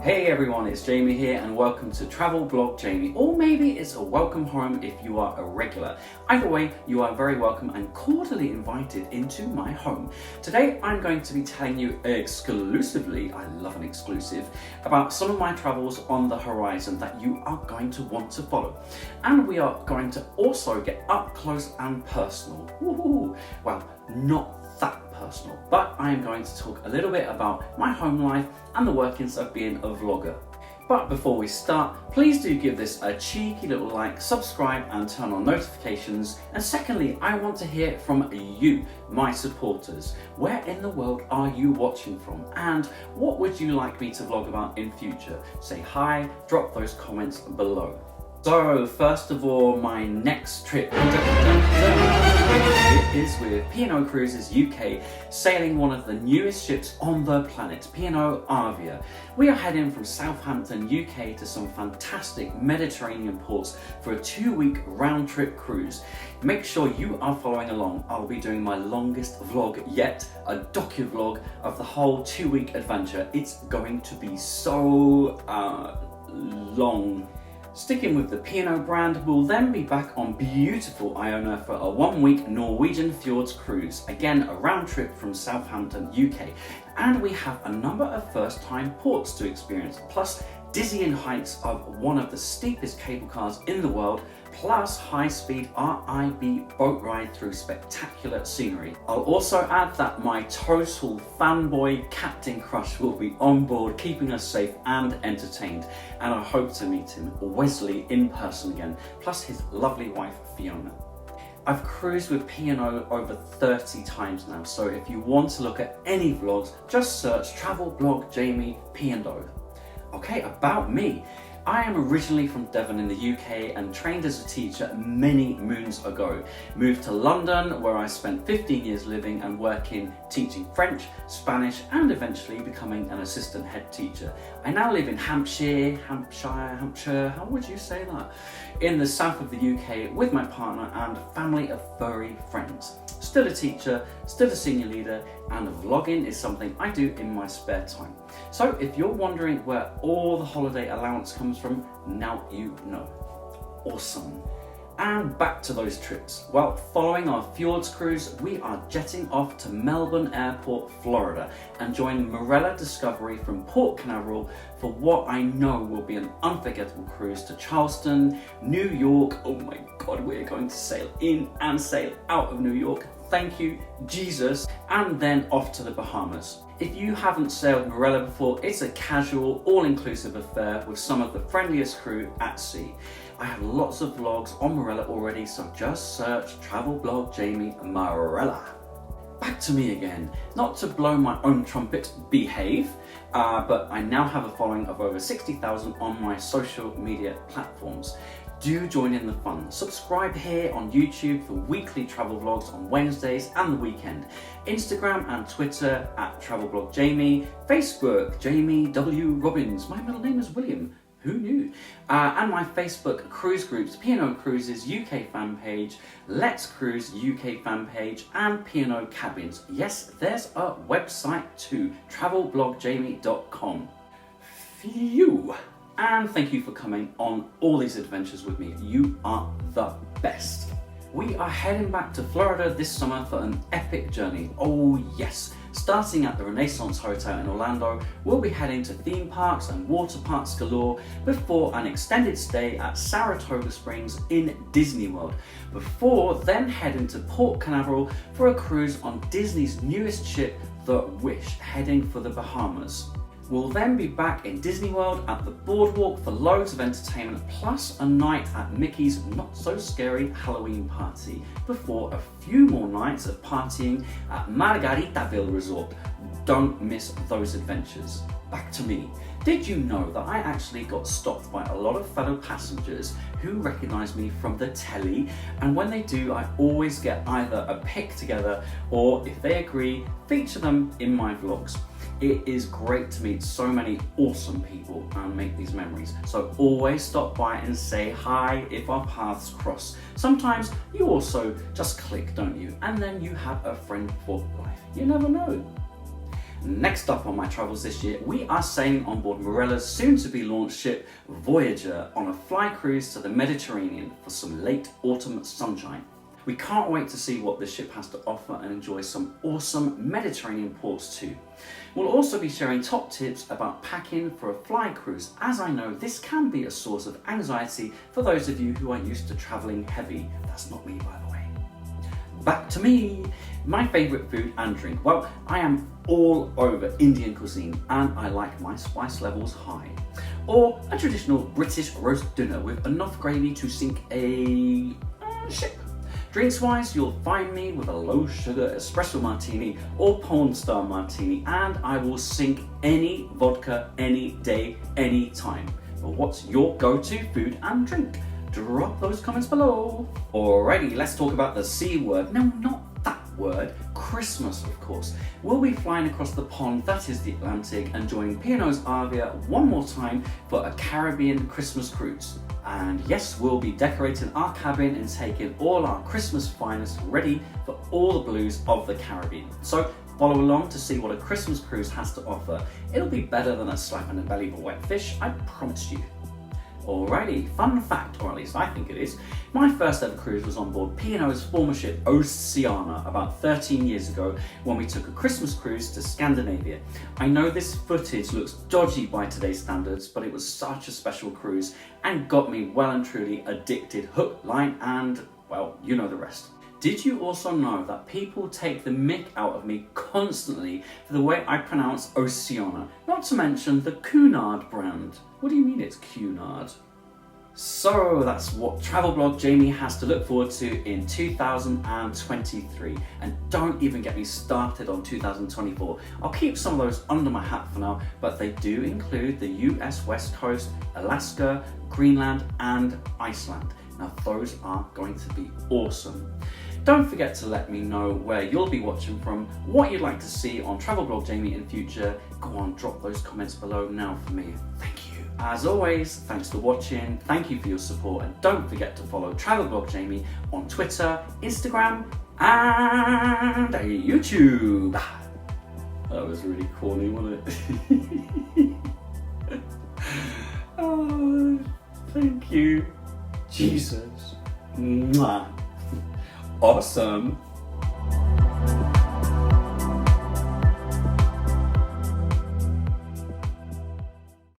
Hey everyone, it's Jamie here and welcome to Travel Blog Jamie, or maybe it's a welcome home if you are a regular. Either way, you are very welcome and cordially invited into my home. Today I'm going to be telling you exclusively, I love an exclusive, about some of my travels on the horizon that you are going to want to follow. And we are going to also get up close and personal. Woohoo! Well, not that personal, but I am going to talk a little bit about my home life and the workings of being a vlogger. But before we start, please do give this a cheeky little like, subscribe and turn on notifications. And secondly, I want to hear from you, my supporters. Where in the world are you watching from? And what would you like me to vlog about in future? Say hi, drop those comments below. So first of all, my next trip is with P&O Cruises UK, sailing one of the newest ships on the planet, P&O Avia. We are heading from Southampton, UK to some fantastic Mediterranean ports for a 2-week round-trip cruise. Make sure you are following along. I'll be doing my longest vlog yet, a docu-vlog of the whole 2-week adventure. It's going to be so long. Sticking with the P&O brand, we'll then be back on beautiful Iona for a 1-week Norwegian Fjords cruise, again a round trip from Southampton, UK. And we have a number of first-time ports to experience, plus dizzying heights of one of the steepest cable cars in the world, plus high-speed RIB boat ride through spectacular scenery. I'll also add that my total fanboy captain crush will be on board, keeping us safe and entertained, and I hope to meet him, Wesley, in person again, plus his lovely wife Fiona. I've cruised with P&O over 30 times now, so if you want to look at any vlogs, just search Travel Blog Jamie P&O. Okay, about me. I am originally from Devon in the UK and trained as a teacher many moons ago. Moved to London where I spent 15 years living and working teaching French, Spanish and eventually becoming an assistant head teacher. I now live in Hampshire, how would you say that? In the south of the UK with my partner and a family of furry friends. Still a teacher, still a senior leader, and vlogging is something I do in my spare time. So if you're wondering where all the holiday allowance comes from, now you know. Awesome. And back to those trips. Well, following our Fjords cruise, we are jetting off to Melbourne Airport, Florida, and joining Marella Discovery from Port Canaveral for what I know will be an unforgettable cruise to Charleston, New York. Oh my God, we're going to sail in and sail out of New York. Thank you, Jesus. And then off to the Bahamas. If you haven't sailed Marella before, it's a casual, all-inclusive affair with some of the friendliest crew at sea. I have lots of vlogs on Marella already, so just search Travel Blog Jamie Marella. Back to me again. Not to blow my own trumpet, behave, but I now have a following of over 60,000 on my social media platforms. Do join in the fun. Subscribe here on YouTube for weekly travel vlogs on Wednesdays and the weekend. Instagram and Twitter at Travelblog Jamie. Facebook, Jamie W. Robbins. My middle name is William. Who knew? And my Facebook cruise groups, P&O Cruises UK fan page, Let's Cruise UK fan page, and P&O Cabins. Yes, there's a website too, travelblogjamie.com. Phew! And thank you for coming on all these adventures with me. You are the best. We are heading back to Florida this summer for an epic journey. Oh yes. Starting at the Renaissance Hotel in Orlando, we'll be heading to theme parks and water parks galore before an extended stay at Saratoga Springs in Disney World, before then heading to Port Canaveral for a cruise on Disney's newest ship, The Wish, heading for the Bahamas. We'll then be back in Disney World at the boardwalk for loads of entertainment, plus a night at Mickey's not so scary Halloween party, before a few more nights of partying at Margaritaville Resort. Don't miss those adventures. Back to me. Did you know that I actually got stopped by a lot of fellow passengers who recognise me from the telly, and when they do, I always get either a pic together or, if they agree, feature them in my vlogs. It is great to meet so many awesome people and make these memories. So always stop by and say hi if our paths cross. Sometimes you also just click, don't you? And then you have a friend for life. You never know. Next up on my travels this year, we are sailing on board Marella's soon-to-be launched ship Voyager on a fly cruise to the Mediterranean for some late autumn sunshine. We can't wait to see what this ship has to offer and enjoy some awesome Mediterranean ports too. We'll also be sharing top tips about packing for a fly cruise, as I know this can be a source of anxiety for those of you who are used to travelling heavy. That's not me, by the way. Back to me! My favourite food and drink. Well, I am all over Indian cuisine and I like my spice levels high. Or a traditional British roast dinner with enough gravy to sink a ship. Drinks wise, you'll find me with a low sugar espresso martini or porn star martini, and I will sink any vodka any day, any time. But what's your go-to food and drink? Drop those comments below. Alrighty, let's talk about the C word. No, not that word. Christmas, of course. We'll be flying across the pond, that is the Atlantic, and joining P&O's Avia one more time for a Caribbean Christmas cruise. And yes, we'll be decorating our cabin and taking all our Christmas finest ready for all the blues of the Caribbean. So follow along to see what a Christmas cruise has to offer. It'll be better than a slap in the belly of a wet fish, I promise you. Alrighty, fun fact, or at least I think it is, my first ever cruise was on board P&O's former ship Oceana about 13 years ago when we took a Christmas cruise to Scandinavia. I know this footage looks dodgy by today's standards, but it was such a special cruise and got me well and truly addicted, hook, line and, well, you know the rest. Did you also know that people take the mick out of me constantly for the way I pronounce Oceana, not to mention the Cunard brand? What do you mean it's Cunard? So that's what travel blog Jamie has to look forward to in 2023. And don't even get me started on 2024. I'll keep some of those under my hat for now, but they do include the US West Coast, Alaska, Greenland and Iceland. Now those are going to be awesome. Don't forget to let me know where you'll be watching from, what you'd like to see on Travel Blog Jamie in future. Go on, drop those comments below now for me. Thank you. As always, thanks for watching, thank you for your support, and don't forget to follow Travel Blog Jamie on Twitter, Instagram, and YouTube. That was really corny, wasn't it? Oh, thank you. Jesus. Mwah. Awesome.